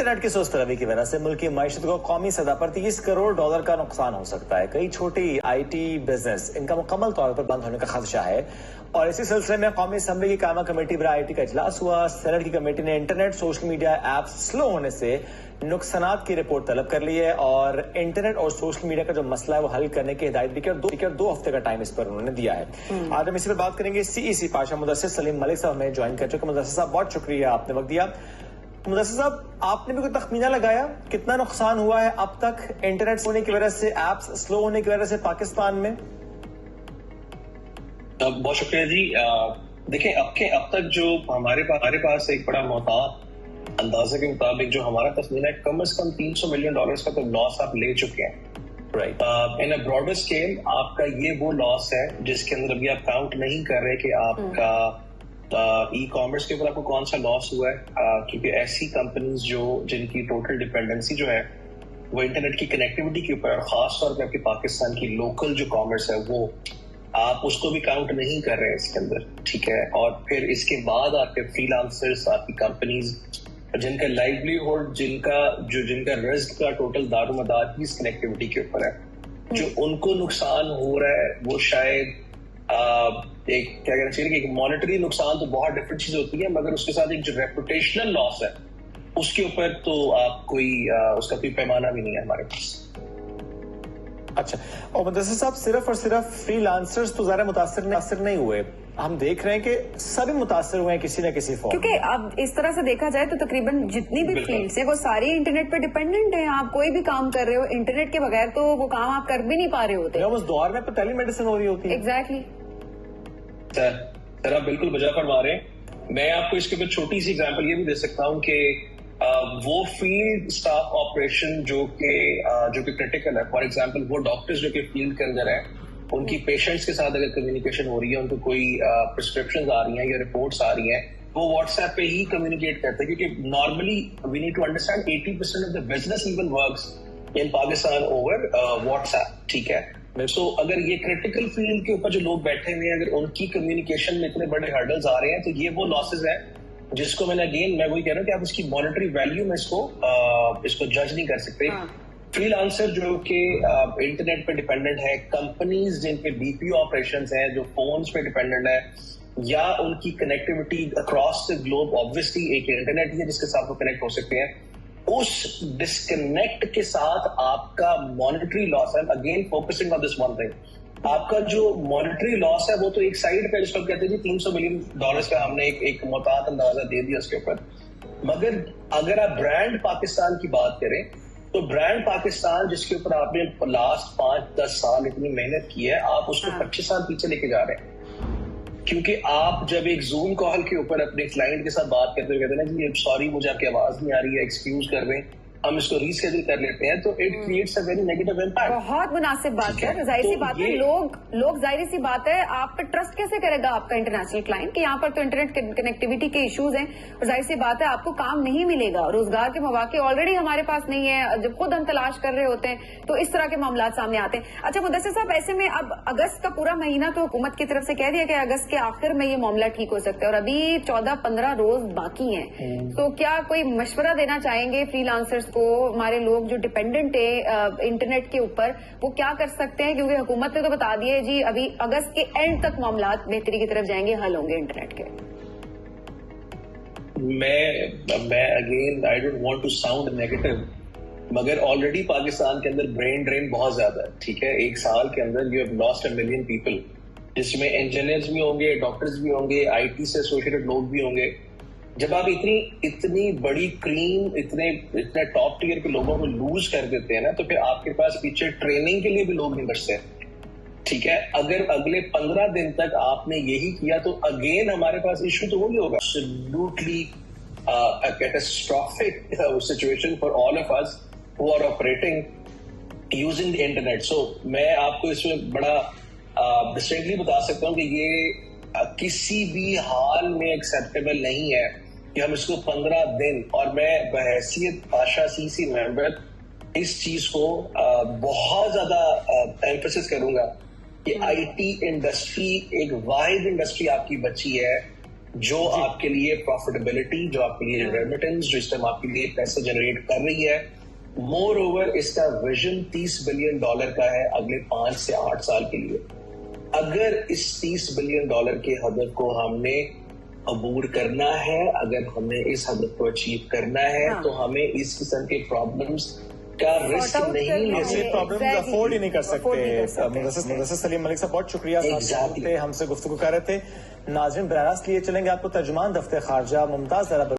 Internet की सुस्त रवि की वजह से मुल्क की मईशत को कौमी सतह पर $30 करोड़ का नुकसान हो सकता है। कई छोटी IT बिजनेस इनका मुकम्मल तौर पर बंद होने का खदशा है और इसी सिलसिले में कौमी असम्बली की कायमा कमेटी बराए IT का इजलास हुआ। सेनेट की कमेटी ने internet social media apps slow होने से नुकसानात की रिपोर्ट तलब कर ली है और इंटरनेट और सोशल मीडिया का जो मसला है वो हल करने की हिदायत दी है। 2 हफ्ते का टाइम इस पर उन्होंने दिया है। आज हम इसी पर बात करेंगे। CEC पाशा मुदस्सिर सलीम मलिक साहब हमें ज्वाइन कर चुके। मुदस्सिर साहब बहुत शुक्रिया, आपने वक्त दिया। मुदस्सिर साहब, आपने भी कोई तखमीना लगाया कितना नुकसान हुआ है अब तक इंटरनेट होने की वजह से, एप्स स्लो होने की वजह से पाकिस्तान में? बहुत शुक्रिया जी। देखिए अब तक जो हमारे पास एक बड़ा मोहतात अंदाजे के मुताबिक जो हमारा तस्मीन है, कम से कम $300 मिलियन का तो लॉस आप ले चुके हैं। Right. In a broader scale आपका ये वो लॉस है जिसके अंदर अभी आप काउंट नहीं कर रहे कि आपका ई कॉमर्स के ऊपर आपको कौन सा लॉस हुआ है, क्योंकि ऐसी कंपनीज जिनकी टोटल डिपेंडेंसी जो है वो इंटरनेट की कनेक्टिविटी के ऊपर, और खास तौर पे आपके पाकिस्तान की लोकल जो कॉमर्स है वो आप उसको भी काउंट नहीं कर रहे हैं इसके अंदर, ठीक है। और फिर इसके बाद आपके फ्रीलांसर्स, आपकी कंपनीज जिनका लाइवलीहुड, जिनका रिस्क का टोटल दारोमदार ही इस कनेक्टिविटी के ऊपर है, जो उनको नुकसान हो रहा है वो शायद एक क्या कहना चाहिए कि एक मॉनेटरी नुकसान तो बहुत डिफरेंट चीज होती है, मगर उसके साथ एक जो रेपुटेशनल लॉस है उसके ऊपर तो आप उसका कोई पैमाना भी नहीं है हमारे पास। अच्छा, और मुदस्सिर साहब, सिर्फ और सिर्फ फ्रीलांसर्स तो ज़्यादा मुतासिर नहीं हुए, हम देख रहे हैं कि सभी मुतासिर हुए हैं किसी न किसी फॉर्म। क्योंकि अब इस तरह से देखा जाए तो तकरीबन जितनी भी फील्ड्स हैं वो सारी इंटरनेट पे डिपेंडेंट हैं। आप कोई भी काम कर रहे हो इंटरनेट के बगैर तो वो काम आप कर भी नहीं पा रहे होते। उस दौर में तो टेली मेडिसिन हो रही होती है। एग्जैक्टली सर आप बिल्कुल बजा फरमा रहे हैं। मैं आपको इसके ऊपर छोटी सी एग्जांपल ये भी दे सकता हूँ कि वो फील्ड स्टाफ ऑपरेशन जो कि क्रिटिकल है, फॉर एग्जांपल वो डॉक्टर्स जो कि फील्ड के अंदर है, उनकी पेशेंट्स के साथ अगर कम्युनिकेशन हो रही है, उनको कोई प्रिस्क्रिप्शन आ रही हैं या रिपोर्ट्स आ रही हैं, वो व्हाट्सएप पे ही कम्युनिकेट करते हैं, क्योंकि normally we need to understand 80% of the business even works in Pakistan over WhatsApp, ठीक है। सो अगर ये क्रिटिकल फील्ड के ऊपर जो लोग बैठे हुए हैं, अगर उनकी कम्युनिकेशन में इतने बड़े हर्डल्स आ रहे हैं, तो ये वो लॉसेज है जिसको मैं वही कह रहा हूँ कि आप इसकी मॉनेटरी वैल्यू में इसको जज नहीं कर सकते। फ्रीलांसर जो कि इंटरनेट पे डिपेंडेंट है, कंपनीज जिनके BPO ऑपरेशंस हैं जो फोन्स पे डिपेंडेंट है, या उनकी connectivity across the globe, obviously एक इंटरनेट है जिसके साथ वो कनेक्ट हो सकते हैं, उस डिस्कनेक्ट के साथ आपका मॉनेटरी लॉस है। Again focusing on this one thing, आपका जो मॉनेटरी लॉस है वो तो एक साइड पे जिसको कहते हैं $300 मिलियन का हमने एक मोहतात अंदाजा दे दिया उसके ऊपर, मगर अगर आप ब्रांड पाकिस्तान की बात करें तो ब्रांड पाकिस्तान जिसके ऊपर आपने लास्ट 5-10 साल इतनी मेहनत की है, आप उसको 25 साल पीछे लेके जा रहे हैं। क्योंकि आप जब एक जूम कॉल के ऊपर अपने क्लाइंट के साथ बात करते हुए कहते हैं ना कि सॉरी मुझे आपकी आवाज नहीं आ रही है, एक्सक्यूज कर रहे हैं, हम इसको रीशेड्यूल कर लेते हैं, तो it creates a very negative impact. बहुत मुनासिब बात है, जाहिर सी बात है। लोग जाहिर सी बात है, आप पे ट्रस्ट कैसे करेगा आपका इंटरनेशनल क्लाइंट कि यहाँ पर तो इंटरनेट कनेक्टिविटी के इश्यूज हैं, और जाहिर सी बात है आपको काम नहीं मिलेगा, रोजगार के मौके ऑलरेडी हमारे पास नहीं है, जब खुद हम तलाश कर रहे होते हैं तो इस तरह के मामला सामने आते हैं। अच्छा मुदस्सिर साहब, ऐसे में अब अगस्त का पूरा महीना तो हुकूमत की तरफ से कह दिया कि अगस्त के आखिर में ये मामला ठीक हो सकता है, और अभी 14-15 रोज बाकी हैं, तो क्या कोई मशवरा देना चाहेंगे फ्रीलांसर्स को, हमारे लोग जो डिपेंडेंट है इंटरनेट के ऊपर, वो क्या कर सकते हैं? क्योंकि हुकूमत ने तो बता दिया है जी अभी अगस्त के एंड तक मामला बेहतरी की तरफ जाएंगे, हल होंगे इंटरनेट के। मैं again I don't want to sound negative, मगर ऑलरेडी पाकिस्तान के अंदर ब्रेन ड्रेन बहुत ज्यादा है, ठीक है। एक साल के अंदर you have lost 1 million people, जिसमें इंजीनियर्स भी होंगे, डॉक्टर्स भी होंगे, IT से एसोसिएटेड लोग भी होंगे। जब आप इतनी बड़ी क्रीम, इतने टॉप टियर के लोगों को लूज कर देते हैं ना, तो फिर आपके पास पीछे ट्रेनिंग के लिए भी लोग नहीं बचते, ठीक है। अगर अगले 15 दिन तक आपने यही किया तो अगेन हमारे पास इश्यू तो वही होगा। Absolutely catastrophic situation for all of us who are operating using the internet. So मैं आपको इसमें बड़ा डिस्टिंक्टली बता सकता हूँ कि ये किसी भी हाल में एक्सेप्टेबल नहीं है कि हम इसको 15 दिन, और मैं बहैसियत पाशा CC मेंबर इस चीज को बहुत ज्यादा एम्फेसिस करूंगा कि IT इंडस्ट्री एक वाहिद इंडस्ट्री आपकी बची है جو آپ کے لیے پروفیٹیبلٹی، جو آپ کے لیے ریمیٹنس، جو اس ٹائم آپ کے لیے پیسے جنریٹ کر رہی ہے. مور اوور اس کا ویژن $30 بلین کا ہے اگلے 5 سے 8 سال کے لیے. اگر اس $30 بلین کے ہدف کو ہم نے عبور کرنا ہے، اگر ہمیں اس ہدف کو اچیو کرنا ہے تو ہمیں اس قسم کے پرابلمز کا رسک نہیں لے یہ سکتے. پرابلم افورڈ ہی نہیں کر سکتے. مدثر سلیم ملک صاحب بہت شکریہ Exactly. ہم سے گفتگو کر رہے تھے. ناظرین براہ راست لیے چلیں گے آپ کو ترجمان دفتر خارجہ ممتاز